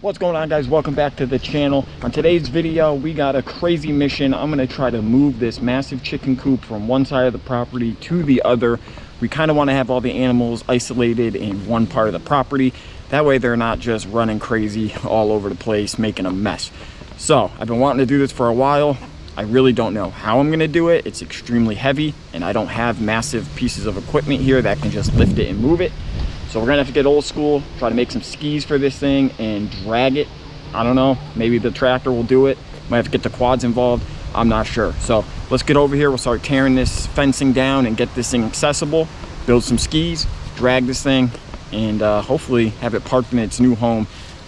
What's going on, guys? Welcome back to the channel. On today's video, we got a crazy mission. I'm gonna try to move this massive chicken coop from one side of the property to the other. We kind of want to have all the animals isolated in one part of the property. That way they're not just running crazy all over the place, making a mess. So I've been wanting to do this for a while. I really don't know how I'm gonna do it. It's extremely heavy and I don't have massive pieces of equipment here that can just lift it and move it. So we're gonna have to get old school, try to make some skis for this thing and drag it. I don't know, maybe the tractor will do it. Might have to get the quads involved, I'm not sure. So let's get over here, we'll start tearing this fencing down and get this thing accessible, build some skis, drag this thing, and hopefully have it parked in its new home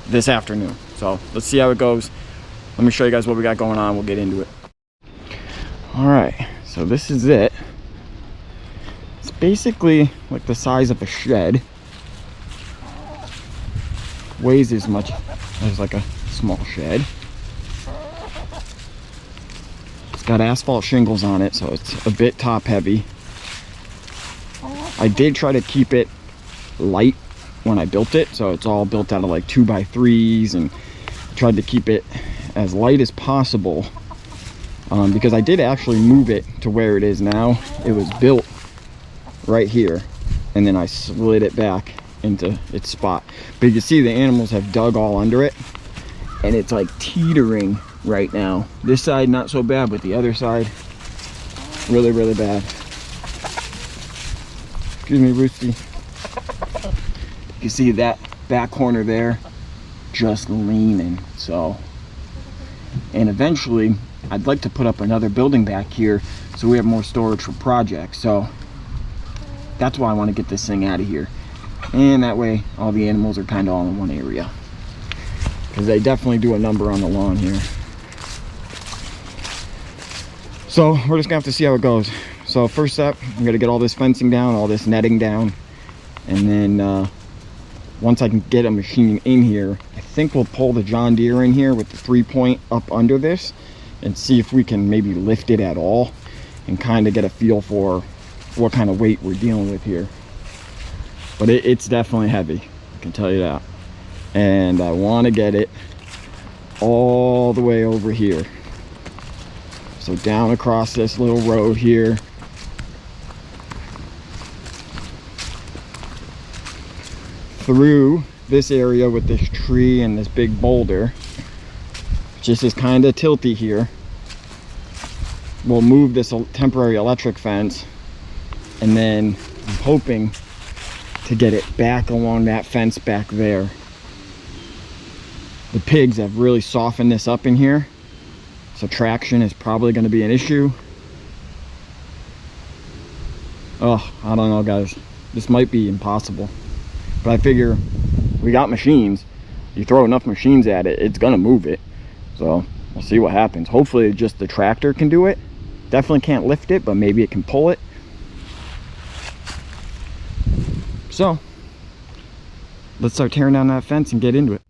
this afternoon. So let's see how it goes. Let me show you guys what we got going on, we'll get into it. All right, so this is it. It's basically like the size of a shed. Weighs as much as like a small shed. It's got asphalt shingles on it, so it's a bit top heavy. I did try to keep it light when I built it, so it's all built out of like 2x3s, and tried to keep it as light as possible because I did actually move it to where it is now. It was built right here and then I slid it back into its spot, but you can see the animals have dug all under it and it's like teetering right now. This side not so bad, but the other side really bad. Excuse me, Roosty. You can see that back corner there just leaning. So, and eventually I'd like to put up another building back here so we have more storage for projects. So that's why I want to get this thing out of here, and that way all the animals are kind of all in one area, because they definitely do a number on the lawn here. So we're just gonna have to see how it goes. So first step, I'm gonna get all this fencing down, all this netting down, and then once I can get a machine in here, I think we'll pull the John Deere in here with the 3-point up under this and see if we can maybe lift it at all and kind of get a feel for what kind of weight we're dealing with here. But it's definitely heavy, I can tell you that. And I want to get it all the way over here. So down across this little road here, through this area with this tree and this big boulder, just is kind of tilty here. We'll move this temporary electric fence, and then I'm hoping to get it back along that fence back there. The pigs have really softened this up in here, so traction is probably going to be an issue. Oh, I don't know, guys, this might be impossible, but I figure we got machines. You throw enough machines at it, it's gonna move it. So we'll see what happens. Hopefully just the tractor can do it. Definitely can't lift it, but maybe it can pull it. So let's start tearing down that fence and get into it.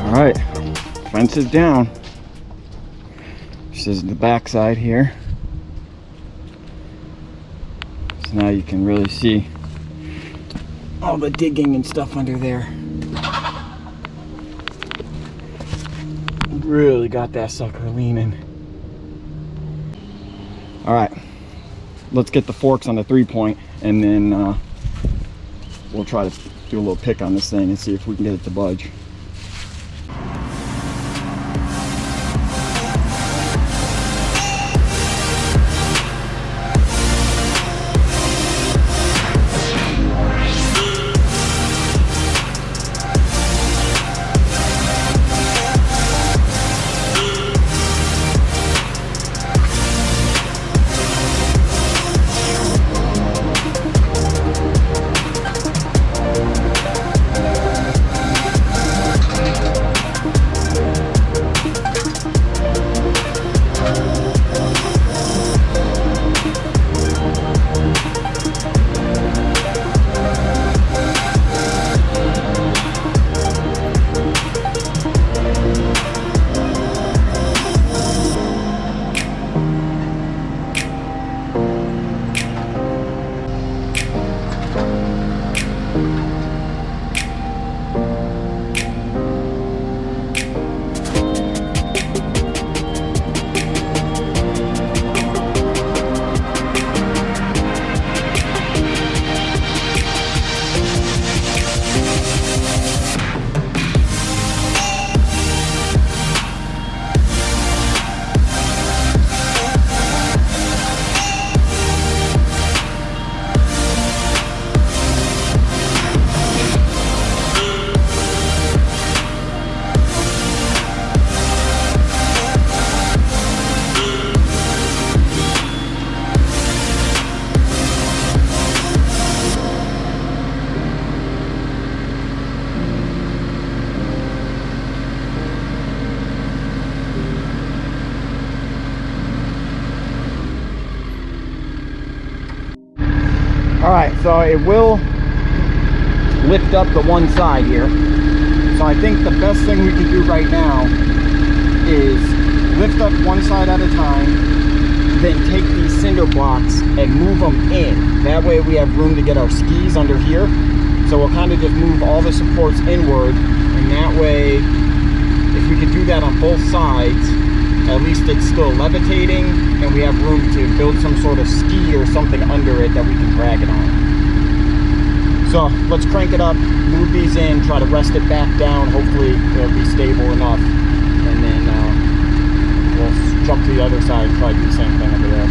All right, fence is down. This is the back side here. So now you can really see all the digging and stuff under there. Really got that sucker leaning. All right, let's get the forks on the 3-point, and then we'll try to do a little pick on this thing and see if we can get it to budge. All right, so it will lift up the one side here. So I think the best thing we can do right now is lift up one side at a time, then take these cinder blocks and move them in. That way we have room to get our skis under here. So we'll kind of just move all the supports inward, and that way, if we can do that on both sides, at least it's still levitating, and we have room to build some sort of ski or something under it that we can drag it on. So let's crank it up, move these in, try to rest it back down. Hopefully it'll be stable enough, and then we'll jump to the other side and try to do the same thing over there.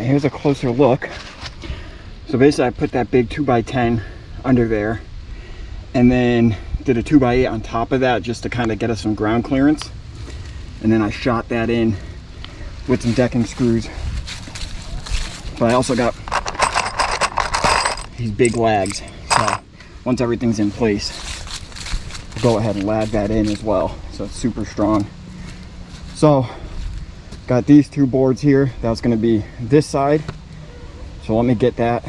here's a closer look. So basically I put that big 2x10 under there and then did a 2x8 on top of that just to kind of get us some ground clearance. And then I shot that in with some decking screws. But I also got these big lags. So once everything's in place, I'll go ahead and lag that in as well. So it's super strong. So got these two boards here. That's going to be this side. So let me get that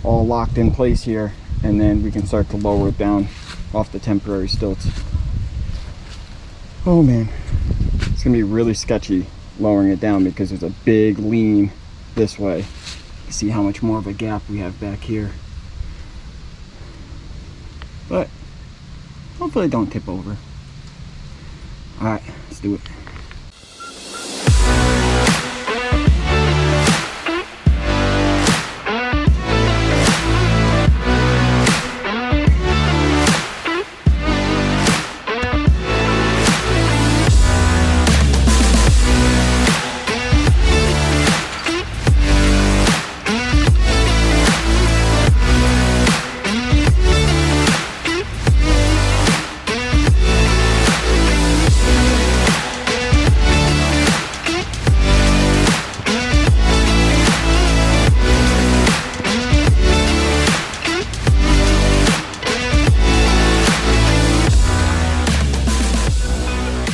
all locked in place here, and then we can start to lower it down off the temporary stilts. Oh man, it's gonna be really sketchy lowering it down because there's a big lean this way. You see how much more of a gap we have back here. But hopefully it don't tip over. All right, let's do it.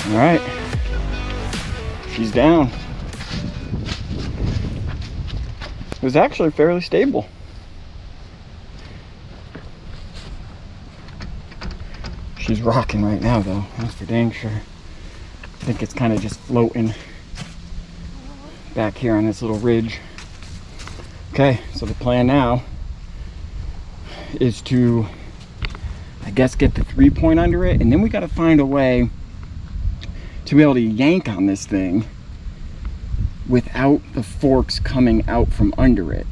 All right, she's down. It was actually fairly stable. She's rocking right now though, that's for dang sure. I think it's kind of just floating back here on this little ridge. Okay, so the plan now is to, I guess, get the 3-point under it, and then we got to find a way to be able to yank on this thing without the forks coming out from under it.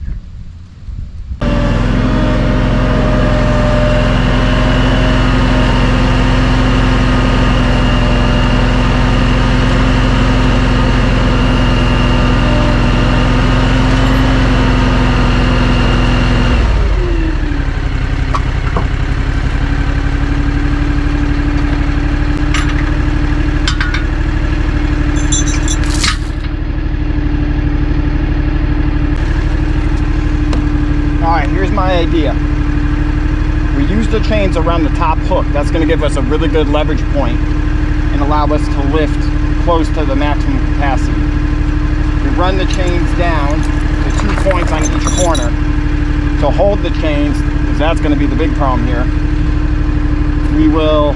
My idea. We use the chains around the top hook. That's going to give us a really good leverage point and allow us to lift close to the maximum capacity. We run the chains down to 2 points on each corner to hold the chains, because that's going to be the big problem here. We will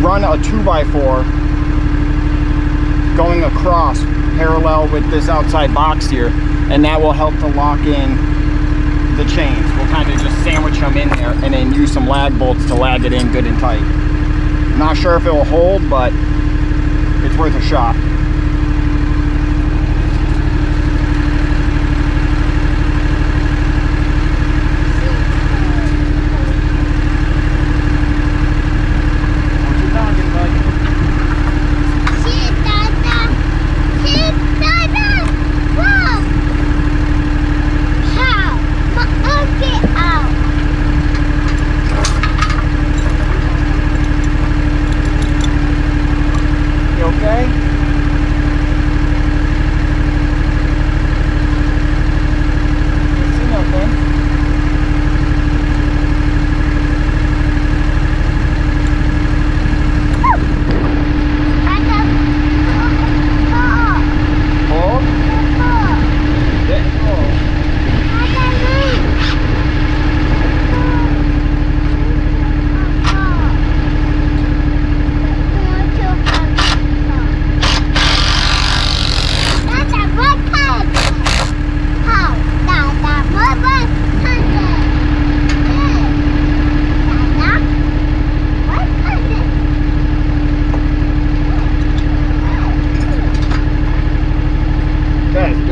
run a 2x4 going across parallel with this outside box here, and that will help to lock in the chains. We'll kind of just sandwich them in there and then use some lag bolts to lag it in good and tight. I'm not sure if it will hold, but it's worth a shot.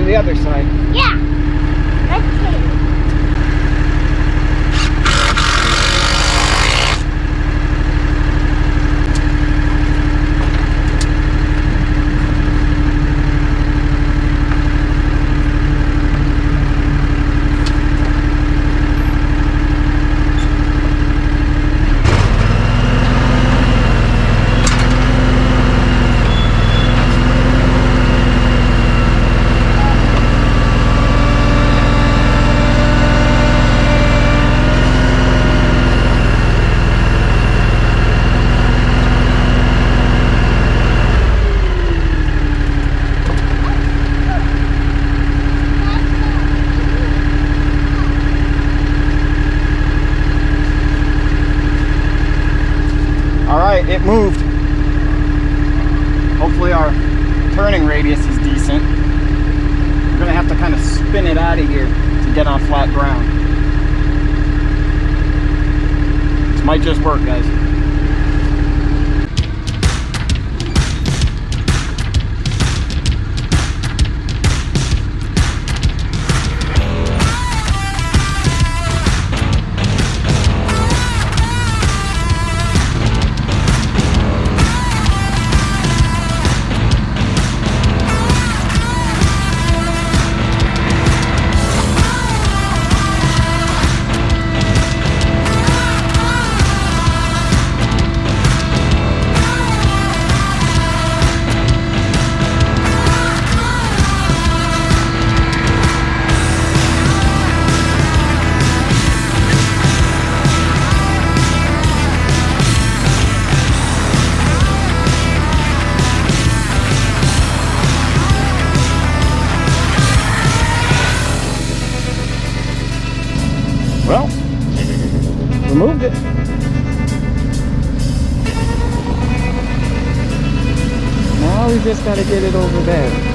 The other side. Yeah. Let's see. All right, it moved. Hopefully our turning radius is decent. We're gonna have to kind of spin it out of here to get on flat ground. This might just work, guys. Well, removed it. Now we just gotta get it over there.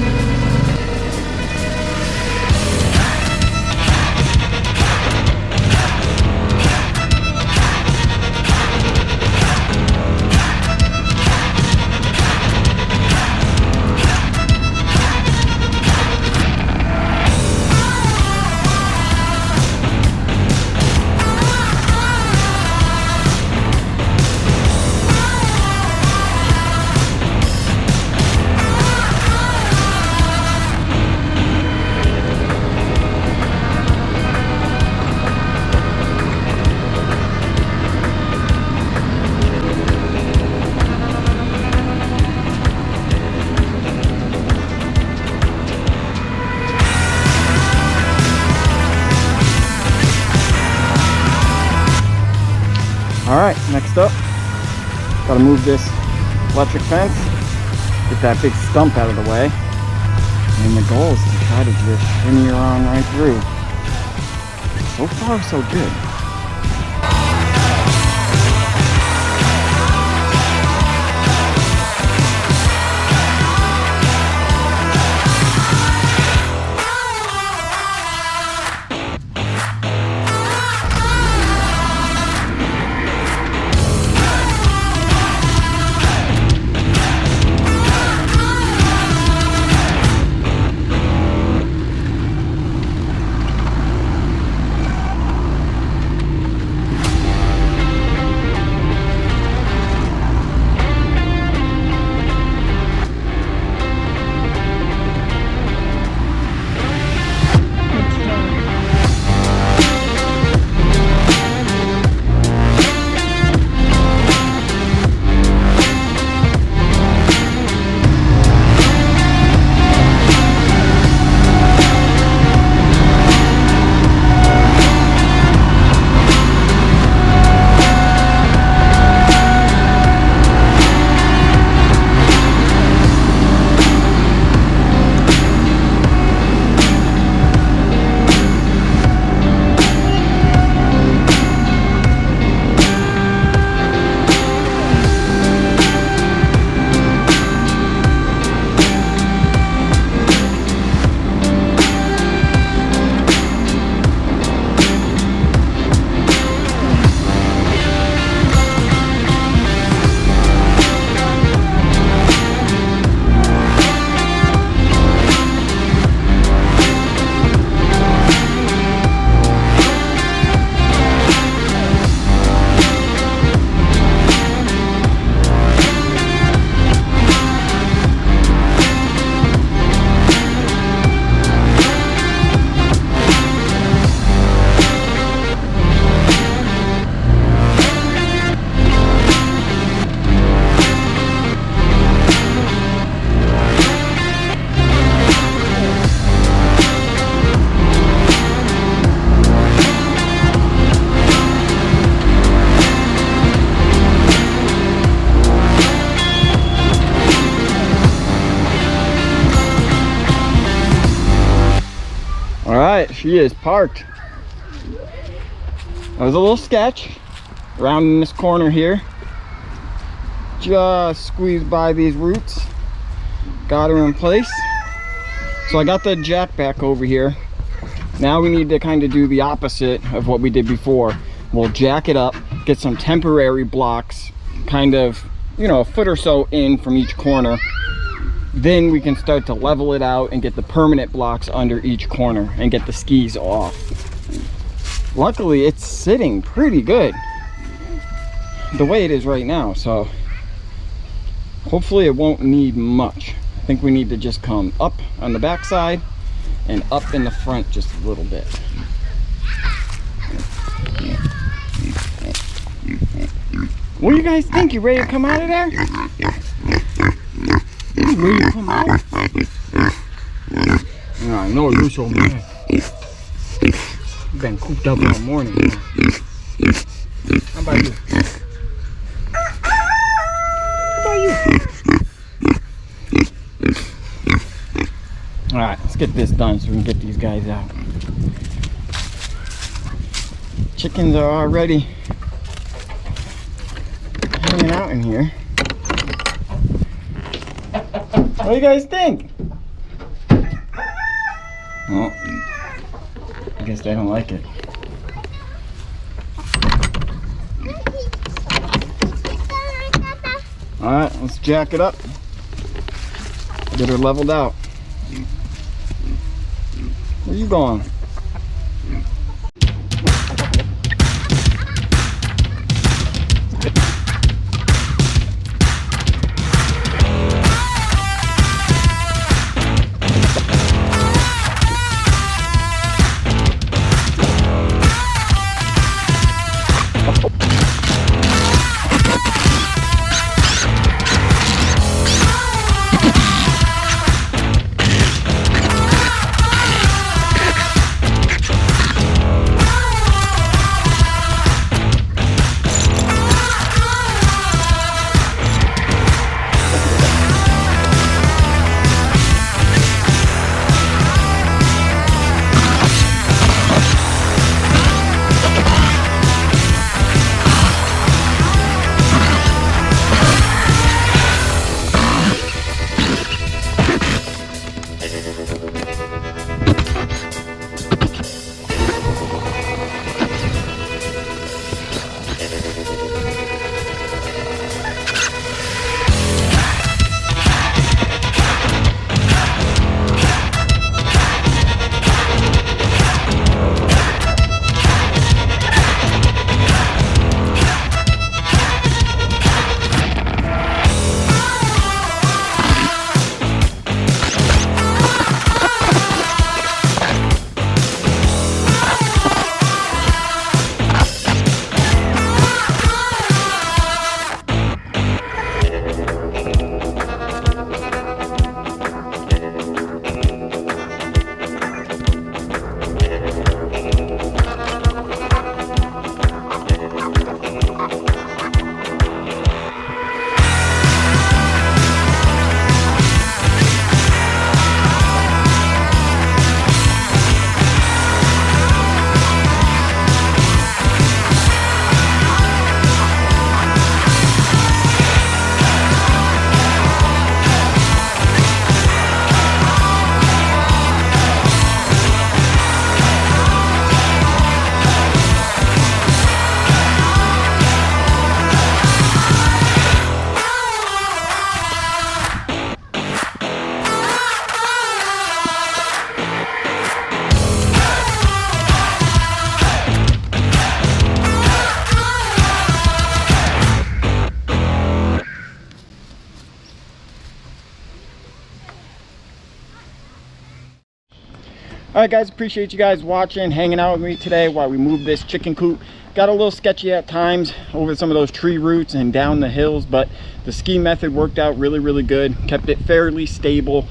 All right, next up, gotta move this electric fence, get that big stump out of the way, and the goal is to try to just shimmy around right through. So far, so good. All right, she is parked. That was a little sketch around in this corner here. Just squeeze by these roots. Got her in place. So I got the jack back over here. Now we need to kind of do the opposite of what we did before. We'll jack it up, get some temporary blocks, kind of, you know, a foot or so in from each corner. Then we can start to level it out and get the permanent blocks under each corner and get the skis off. Luckily, it's sitting pretty good the way it is right now, so hopefully it won't need much. I think we need to just come up on the back side and up in the front just a little bit. What do you guys think? You ready to come out of there? You ready to come out? Yeah, I know you're so mad. You've been cooped up all morning. How about you? How about you? Alright, let's get this done so we can get these guys out. Chickens are already hanging out in here. What do you guys think? Oh, I guess they don't like it. Alright, let's jack it up. Get her leveled out. Where you going? Alright guys, appreciate you guys watching, hanging out with me today while we move this chicken coop. Got a little sketchy at times over some of those tree roots and down the hills, but the ski method worked out really good. Kept it fairly stable.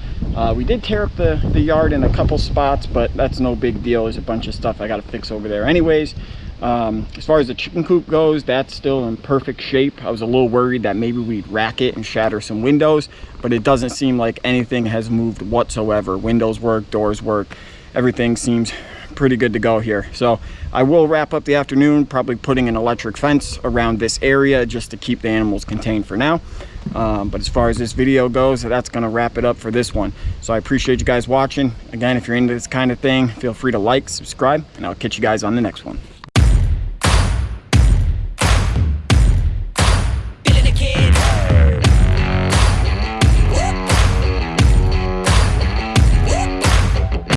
We did tear up the yard in a couple spots, but that's no big deal. There's a bunch of stuff I got to fix over there anyways. As far as the chicken coop goes, that's still in perfect shape. I was a little worried that maybe we'd rack it and shatter some windows, but it doesn't seem like anything has moved whatsoever. Windows work, doors work. Everything seems pretty good to go here. So I will wrap up the afternoon, probably putting an electric fence around this area just to keep the animals contained for now. But as far as this video goes, that's going to wrap it up for this one. So I appreciate you guys watching. Again, if you're into this kind of thing, feel free to like, subscribe, and I'll catch you guys on the next one.